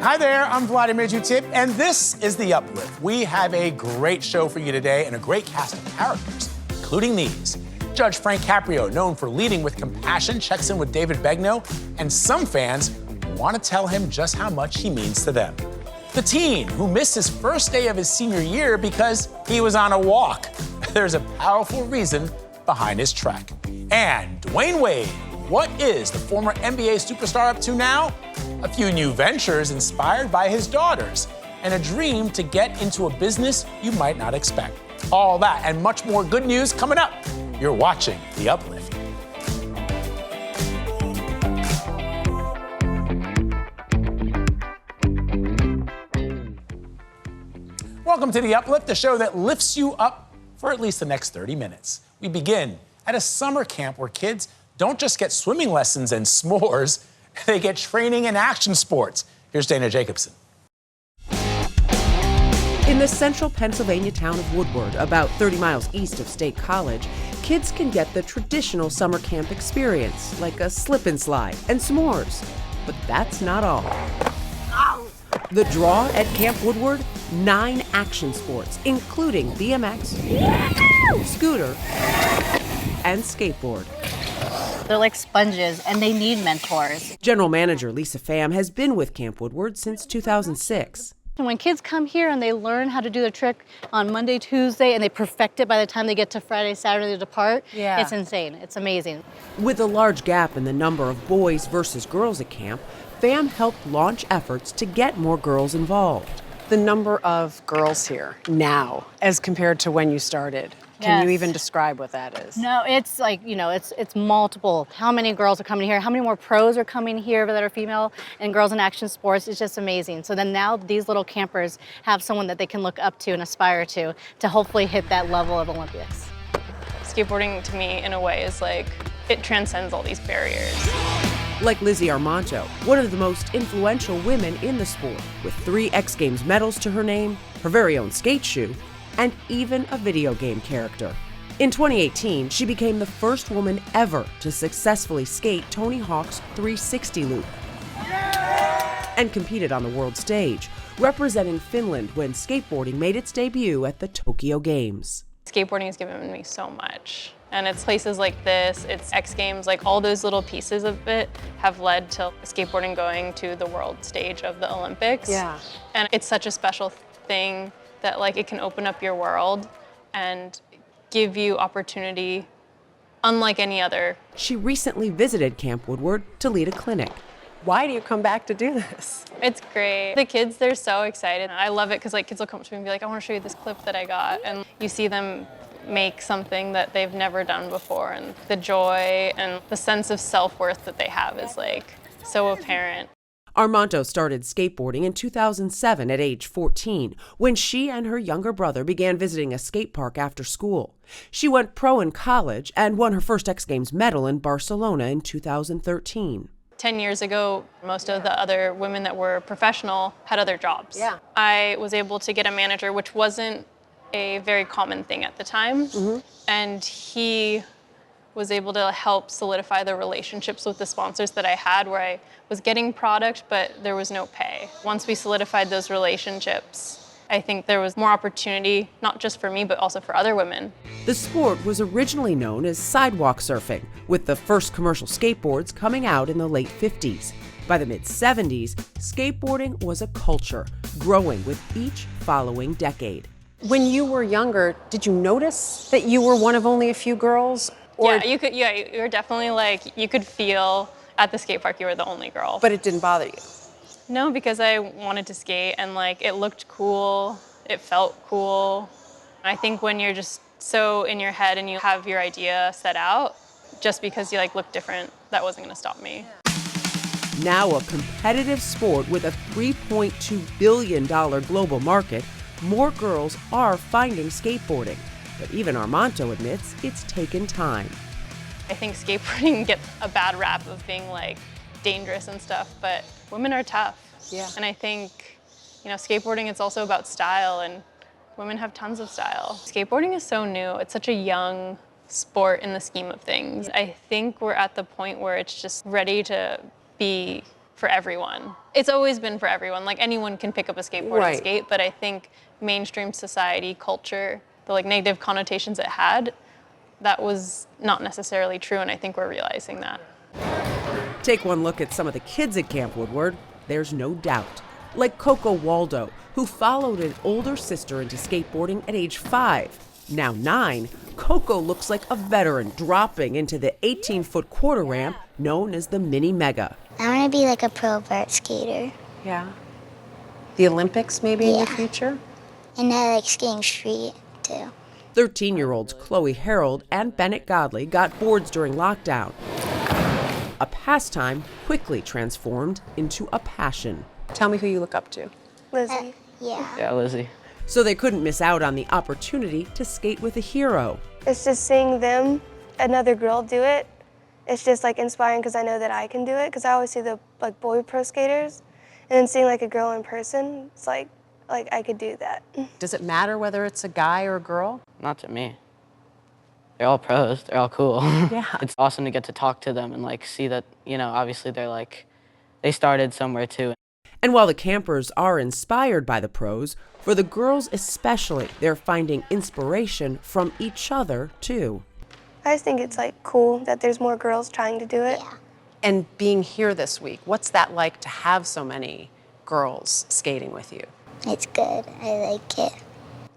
Hi there, I'm Vladimir Jutip, and this is The Uplift. We have a great show for you today and a great cast of characters, including these. Judge Frank Caprio, known for leading with compassion, checks in with David Begnaud, and some fans want to tell him just how much he means to them. The teen who missed his first day of his senior year because he was on a walk. There's a powerful reason behind his trek. And Dwyane Wade, what is the former NBA superstar up to now? A few new ventures inspired by his daughters, and a dream to get into a business you might not expect. All that and much more good news coming up. You're watching The Uplift. Welcome to The Uplift, the show that lifts you up for at least the next 30 minutes. We begin at a summer camp where kids don't just get swimming lessons and s'mores, they get training in action sports. Here's Dana Jacobson. In the central Pennsylvania town of Woodward, about 30 miles east of State College, kids can get the traditional summer camp experience, like a slip and slide and s'mores. But that's not all. The draw at Camp Woodward, 9 action sports, including BMX, scooter, and skateboard. They're like sponges, and they need mentors. General Manager Lisa Pham has been with Camp Woodward since 2006. And when kids come here and they learn how to do the trick on Monday, Tuesday, and they perfect it by the time they get to Friday, Saturday to depart, it's insane. It's amazing. With a large gap in the number of boys versus girls at camp, Pham helped launch efforts to get more girls involved. The number of girls here now as compared to when you started. Can you even describe what that is? No, it's like, it's multiple. How many girls are coming here? How many more pros are coming here that are female and girls in action sports? It's just amazing. So then now these little campers have someone that they can look up to and aspire to hopefully hit that level of Olympics. Skateboarding to me, in a way, is like, it transcends all these barriers. Like Lizzie Armanto, one of the most influential women in the sport, with 3 X Games medals to her name, her very own skate shoe, and even a video game character. In 2018, she became the first woman ever to successfully skate Tony Hawk's 360 loop and competed on the world stage, representing Finland when skateboarding made its debut at the Tokyo Games. Skateboarding has given me so much. And it's places like this, it's X Games, like all those little pieces of it have led to skateboarding going to the world stage of the Olympics. Yeah. And it's such a special thing that like it can open up your world and give you opportunity unlike any other. She recently visited Camp Woodward to lead a clinic. Why do you come back to do this? It's great. The kids, they're so excited. I love it because like kids will come up to me and be like, I want to show you this clip that I got. And you see them make something that they've never done before, and the joy and the sense of self-worth that they have is like so apparent. Armanto started skateboarding in 2007 at age 14, when she and her younger brother began visiting a skate park after school. She went pro in college and won her first X Games medal in Barcelona in 2013. 10 years ago, most of the other women that were professional had other jobs. Yeah. I was able to get a manager, which wasn't a very common thing at the time. And he was able to help solidify the relationships with the sponsors that I had, where I was getting product, but there was no pay. Once we solidified those relationships, I think there was more opportunity, not just for me, but also for other women. The sport was originally known as sidewalk surfing, with the first commercial skateboards coming out in the late 50s. By the mid-70s, skateboarding was a culture, growing with each following decade. When you were younger, did you notice that you were one of only a few girls? Or You were definitely like, you could feel at the skate park you were the only girl. But it didn't bother you? No, because I wanted to skate and like it looked cool, it felt cool. I think when you're just so in your head and you have your idea set out, just because you like look different, that wasn't gonna stop me. Now a competitive sport with a $3.2 billion global market, more girls are finding skateboarding. But even Armanto admits it's taken time. I think skateboarding gets a bad rap of being like dangerous and stuff, but women are tough. Yeah. And I think, skateboarding, it's also about style, and women have tons of style. Skateboarding is so new. It's such a young sport in the scheme of things. I think we're at the point where it's just ready to be for everyone. It's always been for everyone. Like anyone can pick up a skateboard and skate, but I think mainstream society, culture, the like negative connotations it had, that was not necessarily true, and I think we're realizing that. Take one look at some of the kids at Camp Woodward. There's no doubt. Like Coco Waldo, who followed an older sister into skateboarding at age 5. Now 9, Coco looks like a veteran dropping into the 18-foot quarter ramp known as the Mini Mega. I want to be like a pro vert skater. Yeah. The Olympics maybe in the future? And I like skating street too. 13-year-olds Chloe Harold and Bennett Godley got boards during lockdown. A pastime quickly transformed into a passion. Tell me who you look up to. Lizzie. Yeah, Lizzie. So they couldn't miss out on the opportunity to skate with a hero. It's just seeing them, another girl do it. It's just like inspiring because I know that I can do it because I always see the like boy pro skaters, and then seeing like a girl in person, it's like I could do that. Does it matter whether it's a guy or a girl? Not to me. They're all pros. They're all cool. Yeah. It's awesome to get to talk to them and like see that, you know, obviously they're like, they started somewhere too. And while the campers are inspired by the pros, for the girls especially, they're finding inspiration from each other too. I just think it's like cool that there's more girls trying to do it. Yeah. And being here this week, what's that like to have so many girls skating with you? It's good. I like it.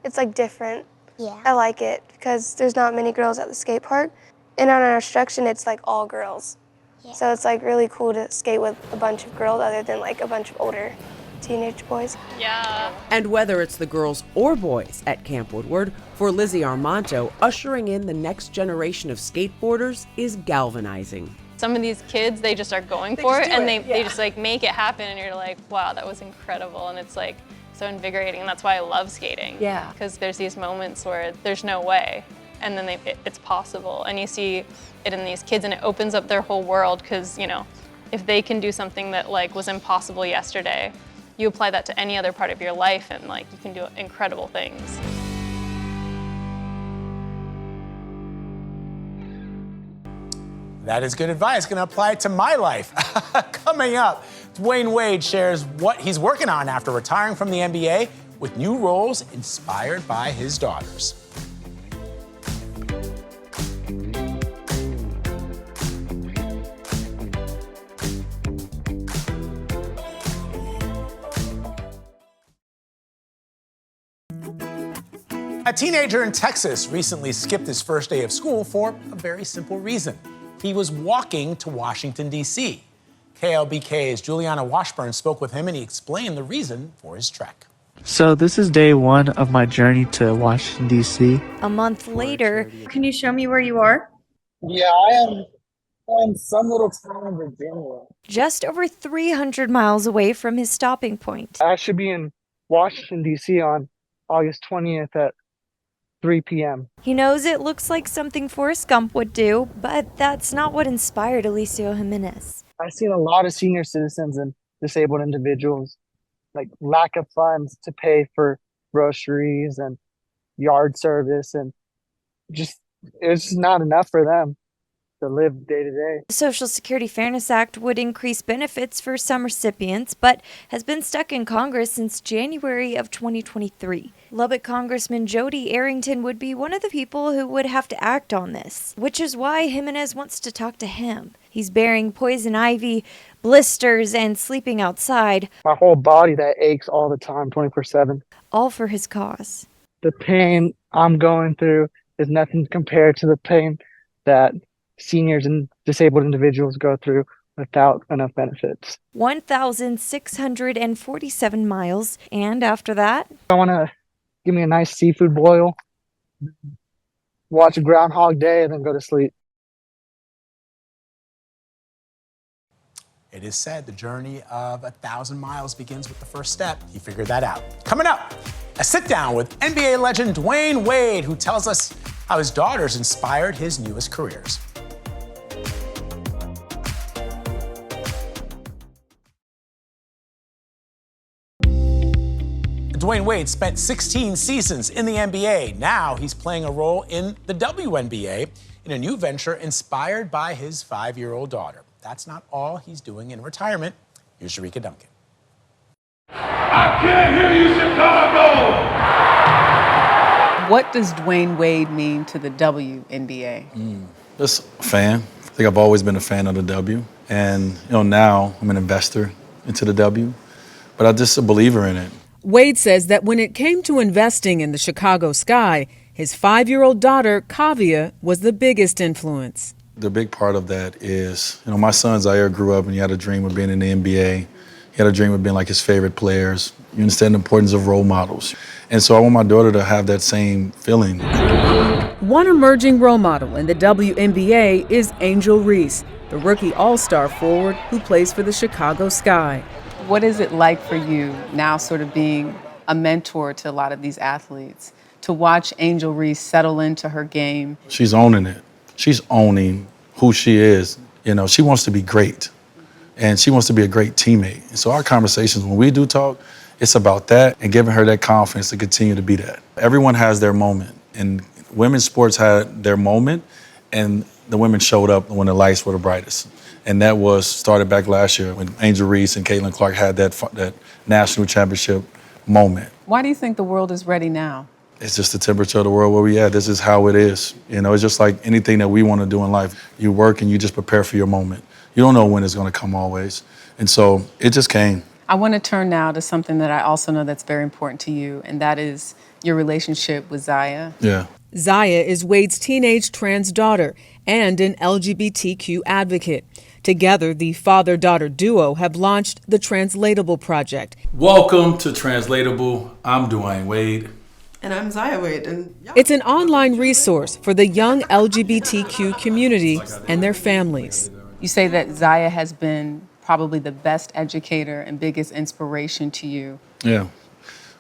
It's like different. Yeah. I like it because there's not many girls at the skate park, and on our instruction it's like all girls. Yeah. So it's like really cool to skate with a bunch of girls other than like a bunch of older teenage boys. Yeah. And whether it's the girls or boys at Camp Woodward, for Lizzie Armanto, ushering in the next generation of skateboarders is galvanizing. Some of these kids, they just are going for it, and they just like make it happen, and you're like, wow, that was incredible, and it's like so invigorating, and that's why I love skating. Yeah. Because there's these moments where there's no way, and then it's possible, and you see it in these kids, and it opens up their whole world, because, you know, if they can do something that like was impossible yesterday, you apply that to any other part of your life, and like you can do incredible things. That is good advice. Going to apply it to my life. Coming up, Dwyane Wade shares what he's working on after retiring from the NBA with new roles inspired by his daughters. A teenager in Texas recently skipped his first day of school for a very simple reason. He was walking to Washington, D.C. KLBK's Juliana Washburn spoke with him, and he explained the reason for his trek. So this is day 1 of my journey to Washington, D.C. A month later, can you show me where you are? Yeah, I am in some little town in Virginia. Just over 300 miles away from his stopping point. I should be in Washington, D.C. on August 20th at 3 p.m. He knows it looks like something Forrest Gump would do, but that's not what inspired Alicio Jimenez. I've seen a lot of senior citizens and disabled individuals, like lack of funds to pay for groceries and yard service, and just it's just not enough for them to live day to day. The Social Security Fairness Act would increase benefits for some recipients, but has been stuck in Congress since January of 2023. Lubbock Congressman Jody Arrington would be one of the people who would have to act on this, which is why Jimenez wants to talk to him. He's bearing poison ivy, blisters, and sleeping outside. My whole body that aches all the time, 24/7. All for his cause. The pain I'm going through is nothing compared to the pain that seniors and disabled individuals go through without enough benefits. 1,647 miles, and after that, I want to give me a nice seafood boil, watch Groundhog Day, and then go to sleep. It is said the journey of 1,000 miles begins with the first step. He figured that out. Coming up, a sit down with NBA legend Dwyane Wade, who tells us how his daughters inspired his newest careers. Dwyane Wade spent 16 seasons in the NBA. Now he's playing a role in the WNBA in a new venture inspired by his 5-year-old daughter. That's not all he's doing in retirement. Here's Eureka Duncan. I can't hear you, Chicago! What does Dwyane Wade mean to the WNBA? Just a fan. I think I've always been a fan of the W. And, now I'm an investor into the W. But I'm just a believer in it. Wade says that when it came to investing in the Chicago Sky, his 5-year-old daughter, Kavia, was the biggest influence. The big part of that is, my son Zaire grew up and he had a dream of being in the NBA. He had a dream of being like his favorite players. You understand the importance of role models. And so I want my daughter to have that same feeling. One emerging role model in the WNBA is Angel Reese, the rookie all-star forward who plays for the Chicago Sky. What is it like for you now sort of being a mentor to a lot of these athletes, to watch Angel Reese settle into her game? She's owning it. She's owning who she is. She wants to be great, and she wants to be a great teammate. And so our conversations, when we do talk, it's about that and giving her that confidence to continue to be that. Everyone has their moment, and women's sports had their moment, and the women showed up when the lights were the brightest. And that was started back last year when Angel Reese and Caitlin Clark had that national championship moment. Why do you think the world is ready now? It's just the temperature of the world where we at. This is how it is. It's just like anything that we want to do in life. You work and you just prepare for your moment. You don't know when it's going to come always. And so it just came. I want to turn now to something that I also know that's very important to you, and that is your relationship with Zaya. Yeah. Zaya is Wade's teenage trans daughter and an LGBTQ advocate. Together, the father-daughter duo have launched the Translatable Project. Welcome to Translatable. I'm Dwyane Wade. And I'm Zaya Wade. And it's an online resource for the young LGBTQ community and their families. You say that Zaya has been probably the best educator and biggest inspiration to you. Yeah,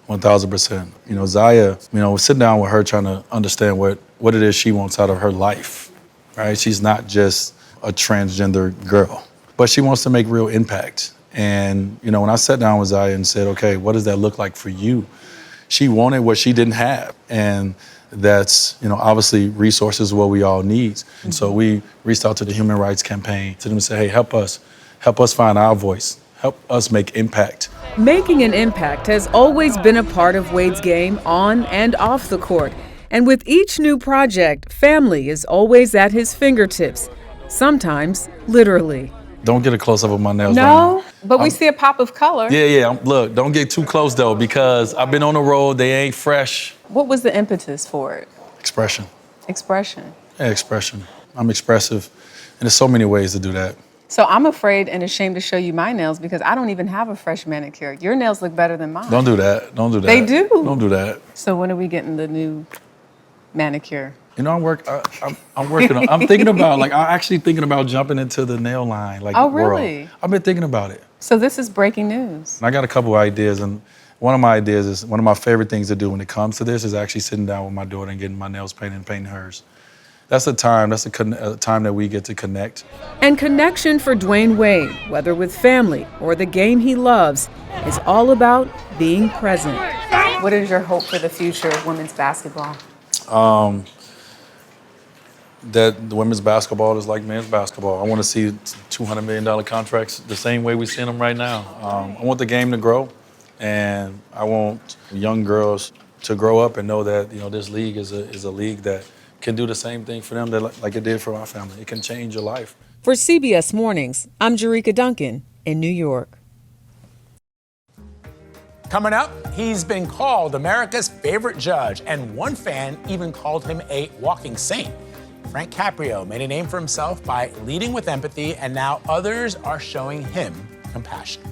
1,000%. Zaya, sitting down with her trying to understand what it is she wants out of her life, right? She's not just a transgender girl, but she wants to make real impact. And, when I sat down with Zaya and said, okay, what does that look like for you? She wanted what she didn't have. And that's, obviously resources is what we all need. And so we reached out to the Human Rights Campaign to them and said, hey, help us find our voice, help us make impact. Making an impact has always been a part of Wade's game on and off the court. And with each new project, family is always at his fingertips, sometimes literally. Don't get a close-up of my nails. No, right, but we see a pop of color. Yeah. Look, don't get too close, though, because I've been on the road. They ain't fresh. What was the impetus for it? Expression. Expression? Yeah, expression. I'm expressive, and there's so many ways to do that. So I'm afraid and ashamed to show you my nails because I don't even have a fresh manicure. Your nails look better than mine. Don't do that. Don't do that. They do. Don't do that. So when are we getting the new manicure? I'm working on. I'm thinking about I'm actually thinking about jumping into the nail line. Oh, really? World. I've been thinking about it. So this is breaking news. I got a couple of ideas, and one of my ideas is one of my favorite things to do when it comes to this is actually sitting down with my daughter and getting my nails painted and painting hers. That's a time that we get to connect. And connection for Dwyane Wade, whether with family or the game he loves, is all about being present. What is your hope for the future of women's basketball? That the women's basketball is like men's basketball. I want to see $200 million contracts the same way we see them right now. I want the game to grow, and I want young girls to grow up and know that this league is a league that can do the same thing for them like it did for our family. It can change your life. For CBS Mornings, I'm Eureka Duncan in New York. Coming up, he's been called America's favorite judge, and one fan even called him a walking saint. Frank Caprio made a name for himself by leading with empathy, and now others are showing him compassion.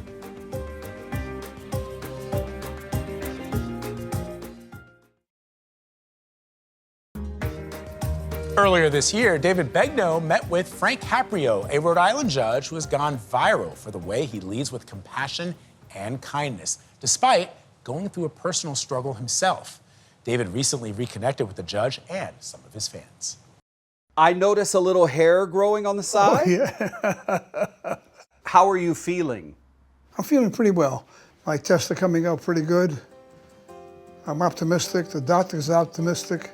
Earlier this year, David Begnaud met with Frank Caprio, a Rhode Island judge who has gone viral for the way he leads with compassion and kindness, despite going through a personal struggle himself. David recently reconnected with the judge and some of his fans. I notice a little hair growing on the side. Oh, yeah. How are you feeling? I'm feeling pretty well. My tests are coming out pretty good. I'm optimistic. The doctor's optimistic.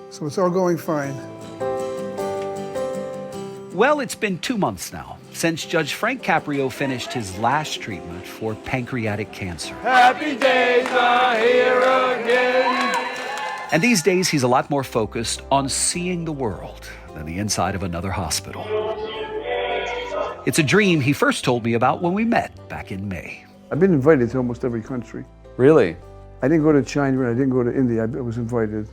So it's all going fine. Well, it's been 2 months now since Judge Frank Caprio finished his last treatment for pancreatic cancer. Happy days are here again. And these days, he's a lot more focused on seeing the world than the inside of another hospital. It's a dream he first told me about when we met back in May. I've been invited to almost every country. Really? I didn't go to China and I didn't go to India. I was invited,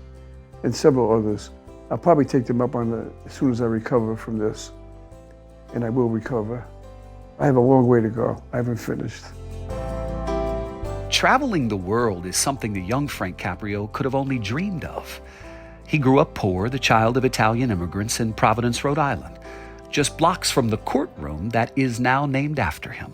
and several others. I'll probably take them up on it as soon as I recover from this, and I will recover. I have a long way to go. I haven't finished. Traveling the world is something the young Frank Caprio could have only dreamed of. He grew up poor, the child of Italian immigrants in Providence, Rhode Island, just blocks from the courtroom that is now named after him.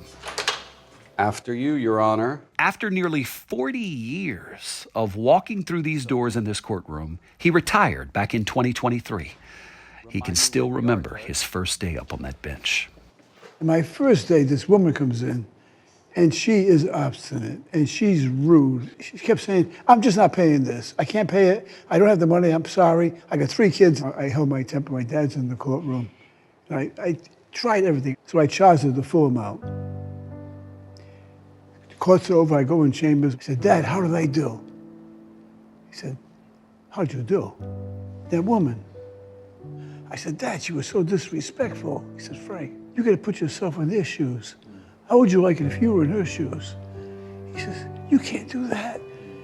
After you, Your Honor. After nearly 40 years of walking through these doors in this courtroom, he retired back in 2023. He can still remember his first day up on that bench. My first day, this woman comes in, and she is obstinate, and she's rude. She kept saying, I'm just not paying this. I can't pay it. I don't have the money. I'm sorry. I got 3 kids. I held my temper. My dad's in the courtroom. And I tried everything, so I charged her the full amount. Court's over, I go in chambers. I said, Dad, how did I do? He said, how'd you do? That woman. I said, Dad, she was so disrespectful. He said, Frank, you gotta put yourself in their shoes. How would you like it if you were in her shoes? He says, you can't do that.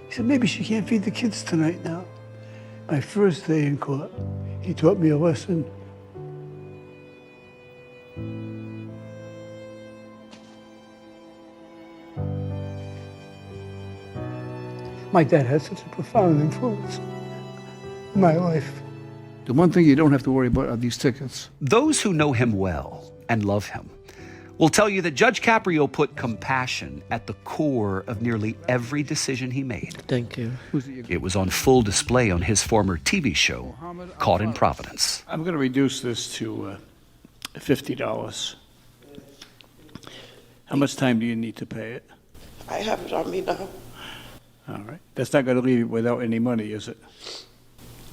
He said, maybe she can't feed the kids tonight now. My first day in court, he taught me a lesson. My dad had such a profound influence in my life. The one thing you don't have to worry about are these tickets. Those who know him well and love him will tell you that Judge Caprio put compassion at the core of nearly every decision he made. Thank you. It was on full display on his former TV show, Caught in Providence. I'm going to reduce this to $50. How much time do you need to pay it? I have it on me now. All right. That's not going to leave you without any money, is it?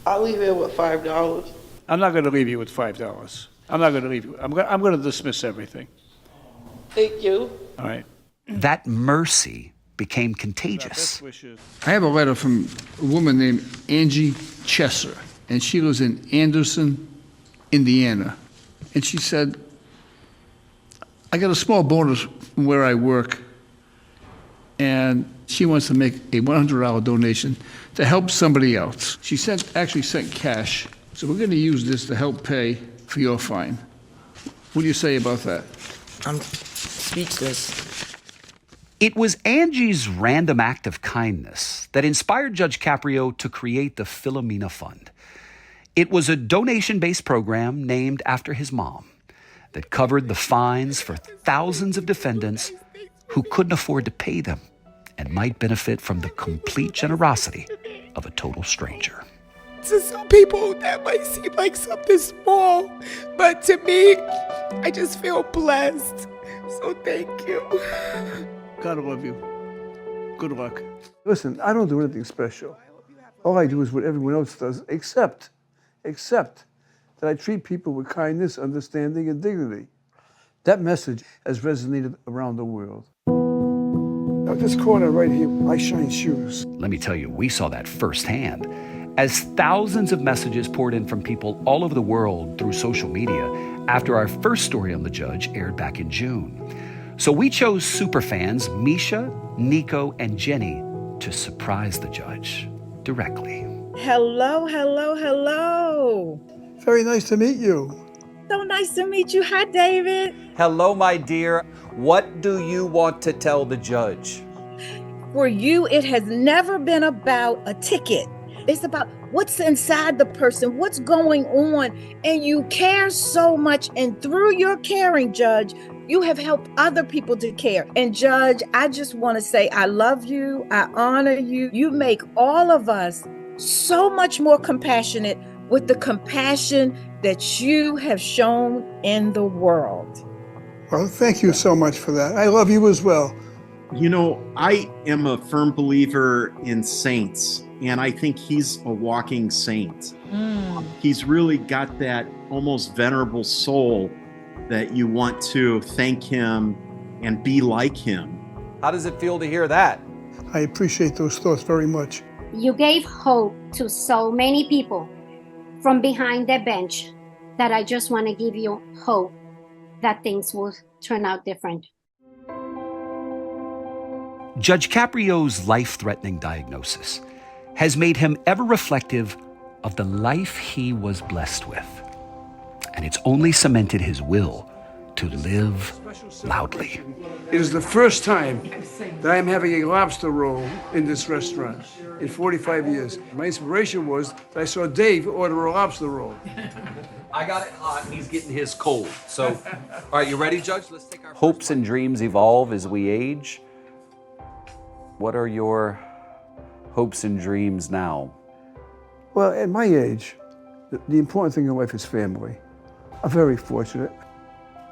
I'll leave it with $5. I'm not going to leave you with $5. I'm not going to leave you. I'm going to dismiss everything. Thank you. All right. That mercy became contagious. I have a letter from a woman named Angie Chesser, and she lives in Anderson, Indiana. And she said, I got a small bonus from where I work, and she wants to make a $100 donation to help somebody else. She actually sent cash, so we're going to use this to help pay for your fine. What do you say about that? I'm speechless. It was Angie's random act of kindness that inspired Judge Caprio to create the Philomena Fund. It was a donation-based program named after his mom that covered the fines for thousands of defendants who couldn't afford to pay them and might benefit from the complete generosity of a total stranger. To some people, that might seem like something small, but to me, I just feel blessed. So thank you. God love you. Good luck. Listen, I don't do anything special. All I do is what everyone else does, except that I treat people with kindness, understanding, and dignity. That message has resonated around the world. Now, this corner right here, I shine shoes. Let me tell you, we saw that firsthand as thousands of messages poured in from people all over the world through social media after our first story on the judge aired back in June. So we chose superfans Misha, Nico, and Jenny to surprise the judge directly. Hello, hello, hello. Very nice to meet you. So nice to meet you. Hi, David. Hello, my dear. What do you want to tell the judge? For you, it has never been about a ticket. It's about what's inside the person, what's going on, and you care so much. And through your caring, Judge, you have helped other people to care. And Judge, I just want to say I love you. I honor you. You make all of us so much more compassionate with the compassion that you have shown in the world. Well, thank you so much for that. I love you as well. You know, I am a firm believer in saints, and I think he's a walking saint. He's really got that almost venerable soul that you want to thank him and be like him. How does it feel to hear that? I appreciate those thoughts very much. You gave hope to so many people from behind the bench that I just want to give you hope that things will turn out different. Judge Caprio's life-threatening diagnosis has made him ever reflective of the life he was blessed with. And it's only cemented his will to live loudly. It is the first time that I am having a lobster roll in this restaurant in 45 years. My inspiration was that I saw Dave order a lobster roll. I got it hot, he's getting his cold. So, all right, you ready, Judge? Let's take our hopes and dreams evolve as we age. What are your hopes and dreams now? Well, at my age, the important thing in life is family. I'm very fortunate.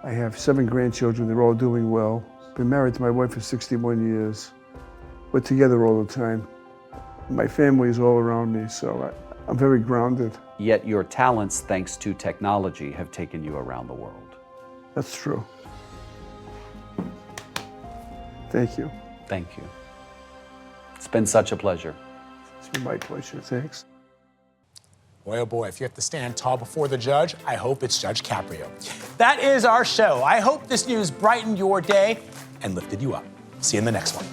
I have 7 grandchildren, they're all doing well. Been married to my wife for 61 years. We're together all the time. My family is all around me, so I'm very grounded. Yet your talents, thanks to technology, have taken you around the world. That's true. Thank you. Thank you. It's been such a pleasure. It's been my pleasure, thanks. Boy, oh boy, if you have to stand tall before the judge, I hope it's Judge Caprio. That is our show. I hope this news brightened your day and lifted you up. See you in the next one.